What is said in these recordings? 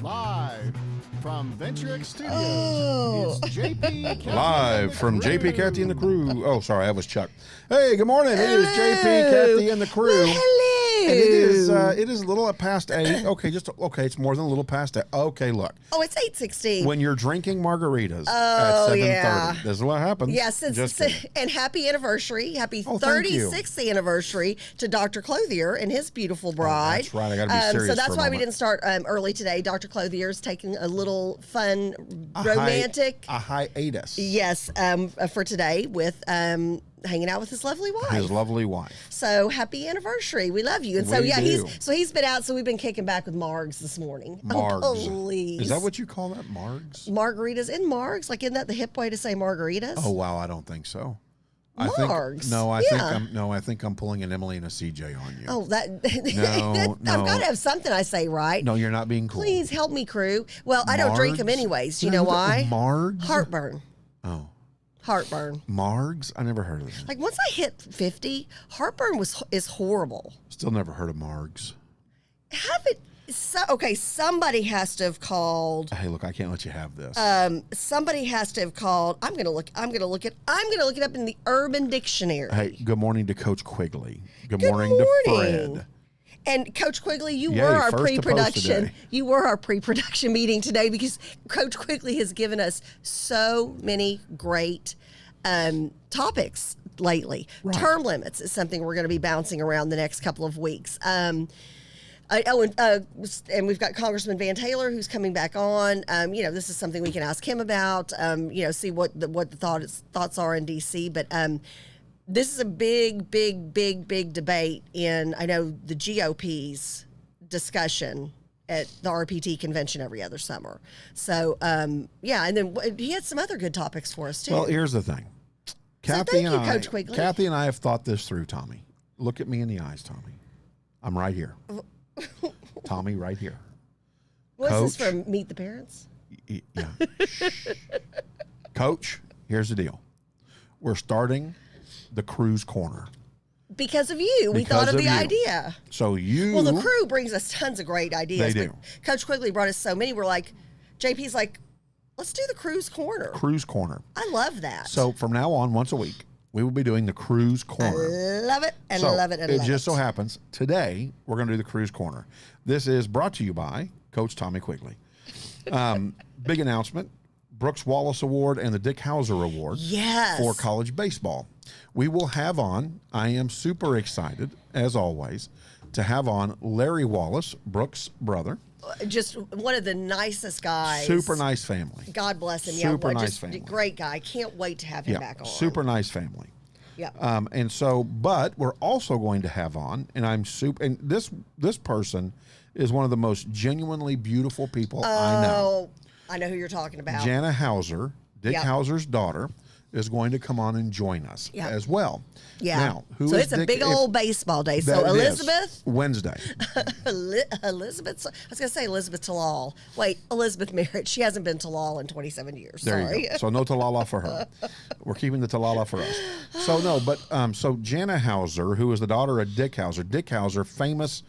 Live from Venture Studios, Oh. it's JP Kathy Live from and the JP, crew. Kathy, and the crew. Oh, sorry, that was Chuck. Hey, good morning. It is JP, Kathy, and the crew. Well, hello. And it is a little past 8. Okay, it's more than a little past 8. Okay, look. Oh, it's 8:16. When you're drinking margaritas Oh, at 7:30, yeah. this is what happens. Yes, Just kidding. and happy anniversary. Happy Oh, thank you. 36th anniversary to Dr. Clothier and his beautiful bride. That's right. I got to be serious So that's for a why we moment. didn't start early today. Dr. Clothier's taking a little fun, romantic. A hiatus. Yes, for today with hanging out with his lovely wife. His lovely wife. So happy anniversary. We love you. And so We yeah, do. he's been out, so we've been kicking back with Margs this morning. Margs. Oh, please. Is that what you call that, Margs? Margaritas in Margs? Like, isn't that the hip way to say margaritas? Oh, wow, I don't think so. Margs. I think I'm pulling an Emily and a CJ on you. Oh, that No, I've got to have something I say right. No, you're not being cool. Please help me, crew. Well, I don't drink them Margs? anyways. You No, know why? Margs? Heartburn. Oh. Heartburn. Margs? I never heard of that. Like once I hit 50, heartburn is horrible. Still never heard of Margs. Somebody has to have called. Hey, look, I can't let you have this. Somebody has to have called. I'm gonna look it up in the Urban Dictionary. Hey, good morning to Coach Quigley. Good Good morning to morning. Fred. And Coach Quigley, you Yay, were our first to post pre-production. today. You were our pre-production meeting today because Coach Quigley has given us so many great topics lately. Right. Term limits is something we're going to be bouncing around the next couple of weeks. And we've got Congressman Van Taylor who's coming back on. This is something we can ask him about. See what the thoughts are in D.C. But this is a big debate in, I know, the GOP's discussion at the RPT convention every other summer. So, and then he had some other good topics for us, too. Well, here's the thing. thank you, Coach Quigley. Kathy and I have thought this through, Tommy. Look at me in the eyes, Tommy. I'm right here. Tommy, right here. What's this Coach. from Meet the Parents? Yeah. Shh. Coach, here's the deal. We're starting the Cruise Corner. Because of you. We Because thought of of the you. idea. So you... Well, the crew brings us tons of great ideas. They but do. Coach Quigley brought us so many. We're like, JP's like, let's do the Cruise Corner. Cruise Corner. I love that. So from now on, once a week, we will be doing the Cruise Corner. Love it and So love it and it love just so happens today we're going to do the Cruise Corner. This is brought to you by Coach Tommy Quigley. Big announcement: Brooks Wallace Award and the Dick Hauser Award Yes. for college baseball. We will have on. I am super excited, as always, to have on Larry Wallace, Brooks' brother. Just one of the nicest guys. Super nice family. God bless him. Super yeah, nice just family. Great guy. Can't wait to have him Yeah, back on. super nice family. Yeah. And so, but we're also going to have on, and and this person is one of the most genuinely beautiful people I know. Oh, I know who you're talking about. Jana Hauser, Dick Yep. Hauser's daughter, is going to come on and join us Yep. as well. Yeah. Now, who so is it's a Dick- big if- old baseball day. that So it is. Elizabeth, Wednesday. Elizabeth, I was going to say Elizabeth Talal. Wait, Elizabeth Merritt. She hasn't been Talal in 27 years. There Sorry. you go. So no Talala for her. We're keeping the Talala for us. So no, but so Jana Hauser, who is the daughter of Dick Hauser. Dick Hauser, famous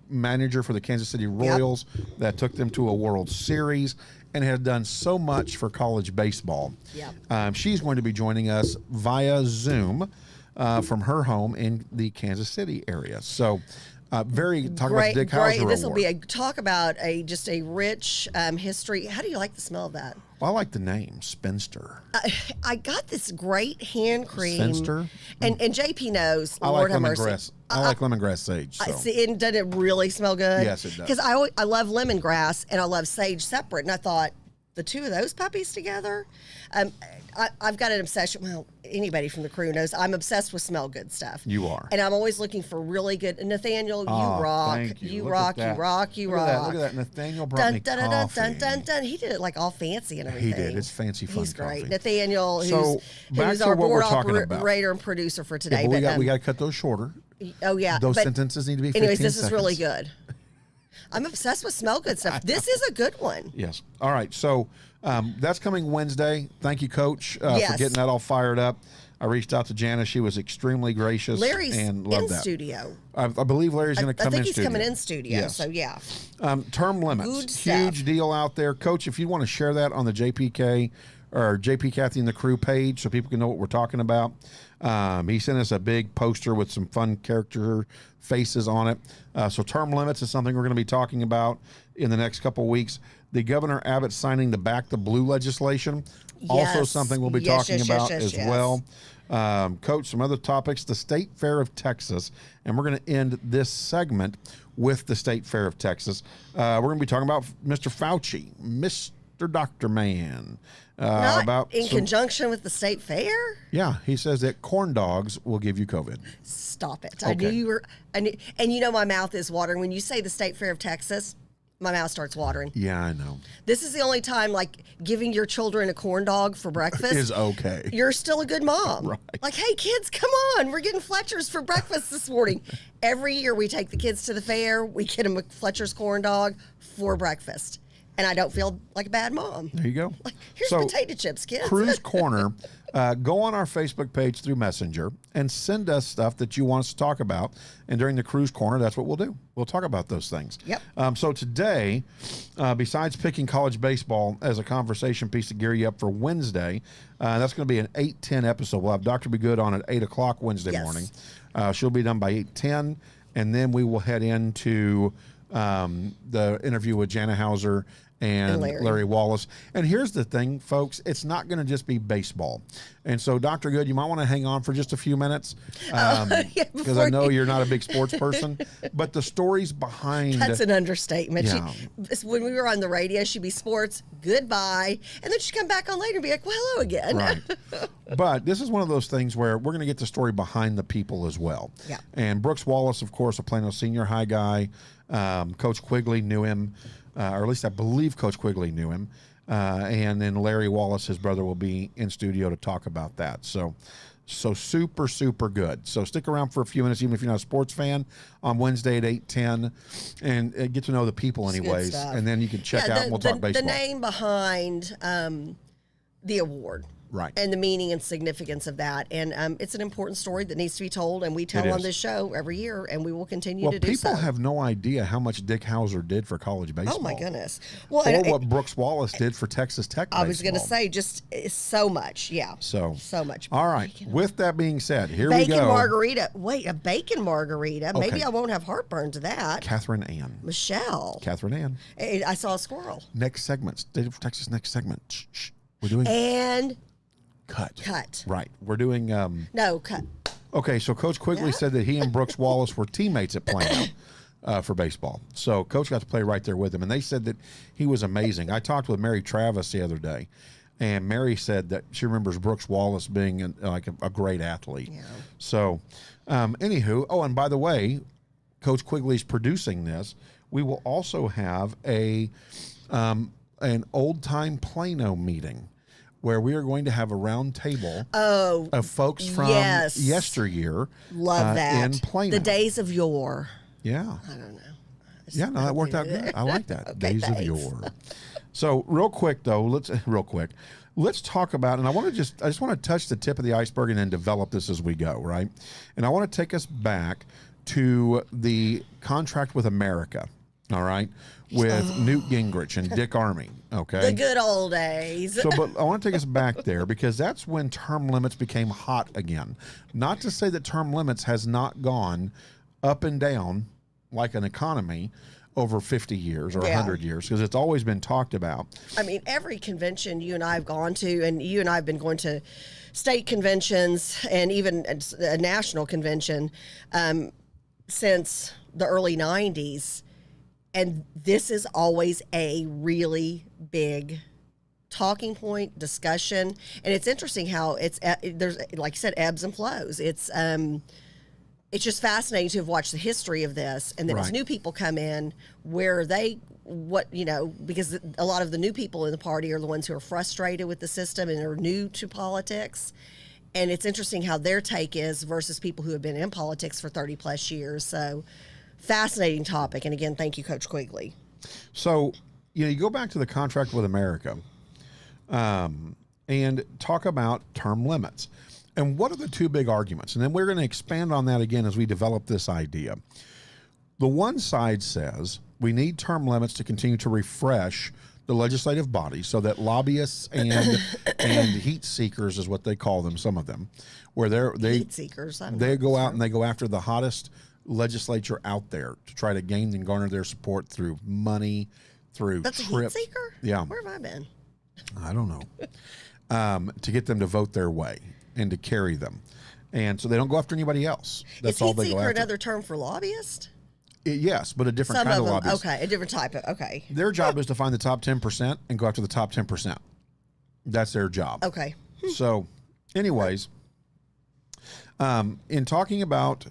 manager for the Kansas City Royals that took them to a World Series and had done so much for college baseball. Yep. She's going to be joining us via Zoom from her home in the Kansas City area. So talk about the Dick Hauser This will Award. be just a rich history. How do you like the smell of that? Well, I like the name, Spinster. I got this great hand cream. Spinster? And JP knows. I Lord like have mercy. lemongrass. I like lemongrass sage. So. See, and doesn't it really smell good? Yes, it does. Because I love lemongrass and I love sage separate. And I thought, the two of those puppies together? I've got an obsession. Well, anybody from the crew knows I'm obsessed with smell good stuff. You are. And I'm always looking for really good. Nathaniel, you rock. Thank you. You Look rock, at that. you rock, you Look rock. at that. Look at that. Nathaniel brought me dun, dun, coffee. dun, dun, dun. He did it like all fancy and everything. He did. It's fancy fun He's great. coffee. Nathaniel, So, back who's to our what board we're talking about. operator and producer for today. Yeah, but we got to cut those shorter. Oh, yeah. Those but sentences need to be 15 anyways, this is really seconds. good. I'm obsessed with smell good stuff. This is a good one. Yes. All right. So that's coming Wednesday. Thank you, Coach, for Yes. getting that all fired up. I reached out to Jana. She was extremely gracious. Larry's and loved in that. studio. I believe Larry's going to come I in think he's studio. coming in studio. Yes. So yeah. Term limits, Good stuff. huge deal out there, Coach. If you want to share that on the JPK or JP Kathy and the Crew page, so people can know what we're talking about. He sent us a big poster with some fun character faces on it. So term limits is something we're going to be talking about in the next couple of weeks. The Governor Abbott signing the Back the Blue legislation, also Yes. something we'll be Yes, talking yes, about yes, as yes. well. Coach, some other topics, the State Fair of Texas, and we're going to end this segment with the State Fair of Texas. We're going to be talking about Mr. Fauci, Mr. Doctor Man. Not about in conjunction with the state fair. Yeah, he says that corn dogs will give you COVID. Stop it! I knew you were. And you know my mouth is watering when you say the State Fair of Texas. My mouth starts watering. Yeah, I know. This is the only time, like, giving your children a corn dog for breakfast Is okay. You're still a good mom. Right. Like, hey, kids, come on. We're getting Fletcher's for breakfast this morning. Every year we take the kids to the fair. We get them a Fletcher's corn dog for breakfast. And I don't feel like a bad mom. There you go. Like, here's potato chips, kids. Cruise Corner, go on our Facebook page through Messenger and send us stuff that you want us to talk about. And during the Cruise Corner, that's what we'll do. We'll talk about those things. Yep. So today, besides picking college baseball as a conversation piece to gear you up for Wednesday, that's going to be an 8:10 episode. We'll have Dr. Be Good on at 8 o'clock Wednesday Yes. morning. She'll be done by 8:10. And then we will head into the interview with Jana Hauser and Larry Wallace. And here's the thing, folks, it's not going to just be baseball. And so, Dr. Good, you might want to hang on for just a few minutes because I know you're not a big sports person, but the stories behind... That's an understatement. Yeah. When we were on the radio, she'd be sports, goodbye, and then she'd come back on later and be like, well, hello again. Right. But this is one of those things where we're going to get the story behind the people as well. Yeah. And Brooks Wallace, of course, a Plano Senior High guy. Coach Quigley knew him. Or at least I believe Coach Quigley knew him. And then Larry Wallace, his brother, will be in studio to talk about that. So super, super good. So stick around for a few minutes, even if you're not a sports fan, on Wednesday at 8:10, and get to know the people anyways. And then you can check out and we'll talk baseball. The name behind the award. Right. And the meaning and significance of that. And it's an important story that needs to be told, and we tell on this show every year, and we will continue to do so. People have no idea how much Dick Hauser did for college baseball. Oh, my goodness. Well, or what Brooks Wallace did for Texas Tech baseball. I was going to say, just so much. Yeah. So much. All right. With that being said, here we go. Bacon margarita. Wait, a bacon margarita. Okay. Maybe I won't have heartburn to that. Catherine Ann. Michelle. Catherine Ann. I saw a squirrel. Next segment. State of Texas next segment. Shh. We're doing... And... Cut. Right. We're doing... No, cut. Okay, so Coach Quigley said that he and Brooks Wallace were teammates at Plano for baseball. So Coach got to play right there with him, and they said that he was amazing. I talked with Mary Travis the other day, and Mary said that she remembers Brooks Wallace being a great athlete. Yeah. So, anywho, and by the way, Coach Quigley's producing this. We will also have an old-time Plano meeting, where we are going to have a round table of folks from yesteryear. Love that. In Plano. The days of yore. Yeah. I don't know. Yeah, no, that worked out good. I like that. Okay, Days thanks. of yore. So real quick, though, let's talk about, and I just want to touch the tip of the iceberg and then develop this as we go, right? And I want to take us back to the contract with America, all right, with Newt Gingrich and Dick Armey, okay? The good old days. So, but I want to take us back there because that's when term limits became hot again. Not to say that term limits has not gone up and down like an economy over 50 years or 100 years, because it's always been talked about. I mean, every convention you and I have gone to, and you and I have been going to state conventions and even a national convention since the early 90s. And this is always a really big talking point, discussion. And it's interesting how there's, like you said, ebbs and flows. It's just fascinating to have watched the history of this. And then as new people come in, because a lot of the new people in the party are the ones who are frustrated with the system and are new to politics. And it's interesting how their take is versus people who have been in politics for 30 plus years. So fascinating topic. And again, thank you, Coach Quigley. So, you go back to the contract with America and talk about term limits. And what are the two big arguments? And then we're going to expand on that again as we develop this idea. The one side says we need term limits to continue to refresh the legislative body so that lobbyists and heat seekers is what they call them, some of them, where Heat seekers. they go out and they go after the hottest legislature out there to try to gain and garner their support through money, through That's trips. a heat seeker? Yeah. Where have I been? I don't know. To get them to vote their way and to carry them. And so they don't go after anybody else. That's Is all heat they go seeker after. another term for lobbyist? Yes, but a different Some kind of of them, lobbyist. okay, a different type of, okay. Their job is to find the top 10% and go after the top 10%. That's their job. Okay. So, anyways, in talking about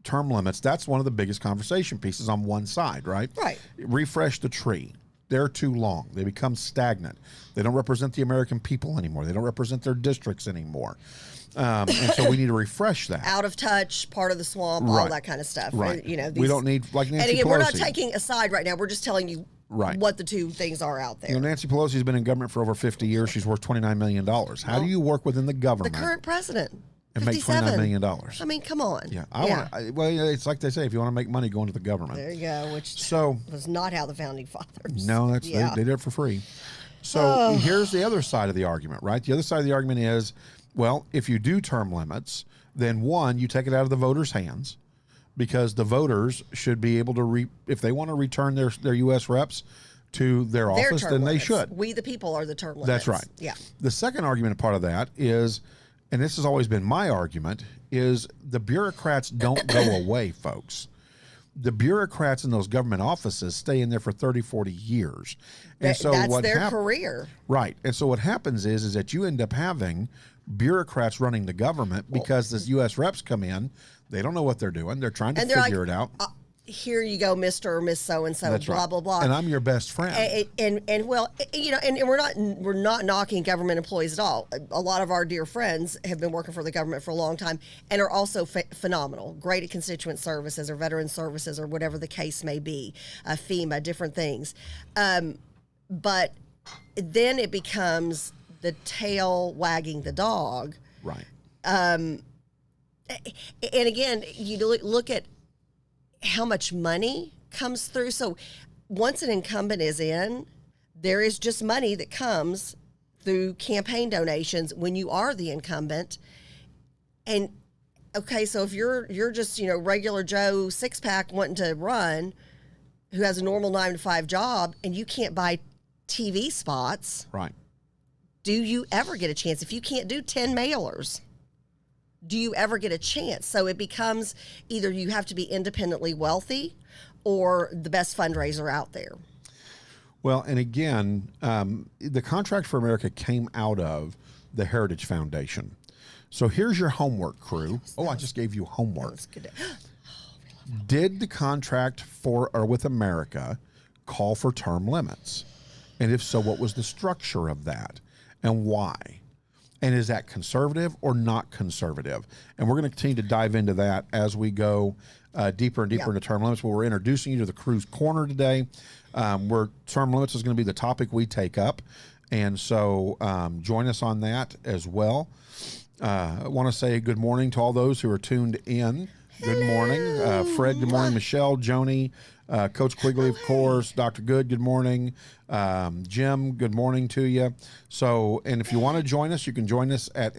term limits, that's one of the biggest conversation pieces on one side, right? Right. Refresh the tree. They're too long. They become stagnant. They don't represent the American people anymore. They don't represent their districts anymore. And so we need to refresh that. Out of touch, part of the swamp, all Right. that kind of stuff. Right. You know, we don't need, like Nancy and again, Pelosi. we're not taking a side right now. We're just telling you Right. what the two things are out there. You know, Nancy Pelosi's been in government for over 50 years. She's worth $29 million. How do you work within the The government current president. and make 57. $29 million? I mean, come on. Yeah. Well, it's like they say, if you want to make money, go into the government. There you go, which So, was not how the founding fathers. no, Yeah. they did it for free. So here's the other side of the argument, right? The other side of the argument is, well, if you do term limits, then one, you take it out of the voters' hands because the voters should be able to, if they want to return their U.S. reps to their office, term then limits. they should. We, the people, are the term limits. That's right. Yeah. The second argument part of that is, and this has always been my argument, is the bureaucrats don't go away, folks. The bureaucrats in those government offices stay in there for 30, 40 years. And so That's what their career. Right. And so what happens is that you end up having bureaucrats running the government because the U.S. reps come in. They don't know what they're doing. They're trying to figure it out. Here you go, Mr. or Miss So-and-so, That's blah, right. blah, blah. And I'm your best friend. And well, you know, and we're not knocking government employees at all. A lot of our dear friends have been working for the government for a long time and are also phenomenal, great at constituent services or veteran services or whatever the case may be, FEMA, different things. But then it becomes the tail wagging the dog. Right. And again, you look at how much money comes through. So once an incumbent is in, there is just money that comes through campaign donations when you are the incumbent. And okay, so if you're just, you know, regular Joe six-pack wanting to run, who has a normal 9-to-5 job, and you can't buy TV spots, Right. do you ever get a chance? If you can't do 10 mailers, do you ever get a chance? So it becomes either you have to be independently wealthy or the best fundraiser out there. Well, and again, the Contract for America came out of the Heritage Foundation. So here's your homework, crew. Oh, I just gave you homework. That's good. Did the contract for or with America call for term limits? And if so, what was the structure of that and why? And is that conservative or not conservative? And we're going to continue to dive into that as we go deeper and deeper into term limits. Well, we're introducing you to the Crew's Corner today, where term limits is going to be the topic we take up. And so join us on that as well. I want to say good morning to all those who are tuned in. Good morning. Fred, good morning. Michelle, Joni, Coach Quigley, of course. Dr. Good, good morning. Jim, good morning to you. So, and if you want to join us, you can join us at